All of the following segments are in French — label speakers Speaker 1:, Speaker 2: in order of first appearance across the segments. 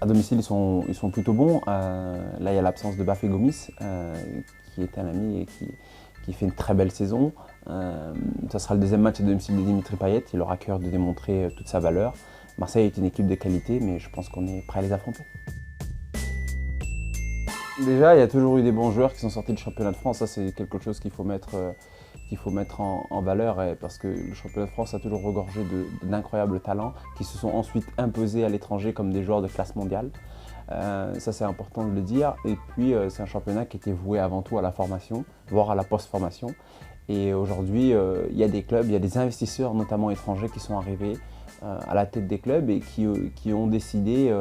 Speaker 1: À domicile, ils sont plutôt bons. Là, il y a l'absence de Bafé Gomis, qui est un ami et qui fait une très belle saison. Ça sera le deuxième match à domicile de Dimitri Payet. Il aura à cœur de démontrer toute sa valeur. Marseille est une équipe de qualité, mais je pense qu'on est prêt à les affronter. Déjà, il y a toujours eu des bons joueurs qui sont sortis du championnat de France. Ça, c'est quelque chose qu'il faut mettre en valeur, parce que le championnat de France a toujours regorgé d'incroyables talents qui se sont ensuite imposés à l'étranger comme des joueurs de classe mondiale. Ça, c'est important de le dire. Et puis, c'est un championnat qui était voué avant tout à la formation, voire à la post-formation. Et aujourd'hui, il y a des clubs, il y a des investisseurs, notamment étrangers, qui sont arrivés à la tête des clubs et qui ont décidé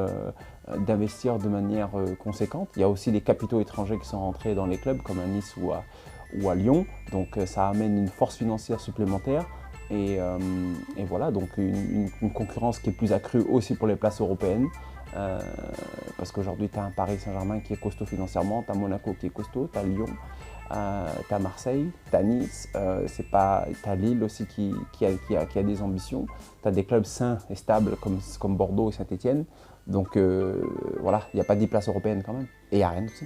Speaker 1: d'investir de manière conséquente. Il y a aussi des capitaux étrangers qui sont rentrés dans les clubs, comme à Nice ou à Lyon. Donc ça amène une force financière supplémentaire. Et voilà, donc une concurrence qui est plus accrue aussi pour les places européennes. Parce qu'aujourd'hui, tu as un Paris Saint-Germain qui est costaud financièrement, tu as Monaco qui est costaud, tu as Lyon, tu as Marseille, tu as Nice, tu as Lille aussi qui a des ambitions, tu as des clubs sains et stables comme Bordeaux et Saint-Etienne. Donc voilà, il n'y a pas 10 places européennes quand même. Et il y a Rennes aussi.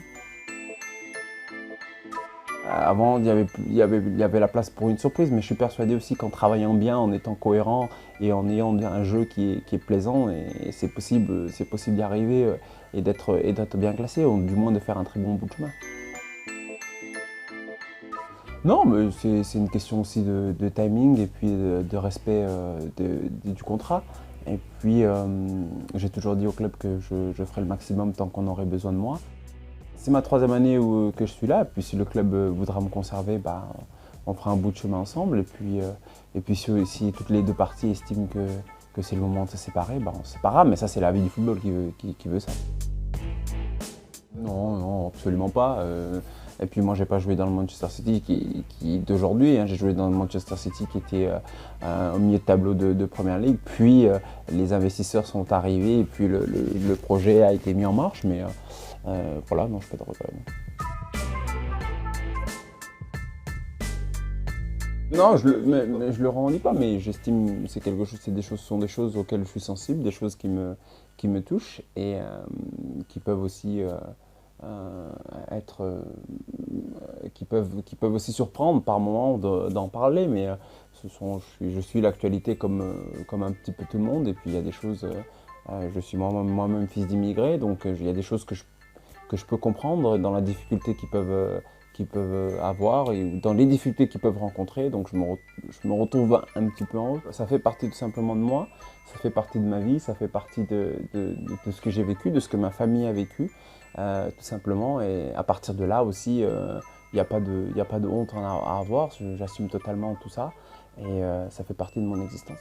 Speaker 1: Avant, il y avait la place pour une surprise, mais je suis persuadé aussi qu'en travaillant bien, en étant cohérent et en ayant un jeu qui est plaisant, et c'est possible d'y arriver et d'être bien classé, ou du moins de faire un très bon bout de chemin. Non, mais c'est une question aussi de timing et puis de respect du contrat. Et puis, j'ai toujours dit au club que je ferai le maximum tant qu'on aurait besoin de moi. C'est ma troisième année que je suis là, et puis si le club voudra me conserver, bah, on fera un bout de chemin ensemble. Et puis si toutes les deux parties estiment que c'est le moment de se séparer, bah, on se séparera, mais ça c'est la vie du football qui veut ça. Non, non, absolument pas. Et puis moi, j'ai pas joué dans le Manchester City d'aujourd'hui, hein. J'ai joué dans le Manchester City qui était au milieu de tableau de Première Ligue. Puis les investisseurs sont arrivés et puis le projet a été mis en marche. Mais voilà, non, je ne fais pas de regret. Non, mais je le revendique pas, mais j'estime que ce sont des choses auxquelles je suis sensible, des choses qui me touchent et qui peuvent aussi euh, être, qui peuvent aussi surprendre par moment d'en parler, mais je suis l'actualité comme un petit peu tout le monde, et puis il y a des choses, je suis moi-même fils d'immigré, donc il y a des choses que je peux comprendre dans la difficulté qu'ils peuvent avoir et dans les difficultés qu'ils peuvent rencontrer. Donc je me retrouve un petit peu en haut. Ça fait partie tout simplement de moi, ça fait partie de ma vie, ça fait partie de ce que j'ai vécu, de ce que ma famille a vécu, tout simplement. Et à partir de là aussi, il n'y a pas de honte à avoir. J'assume totalement tout ça et ça fait partie de mon existence.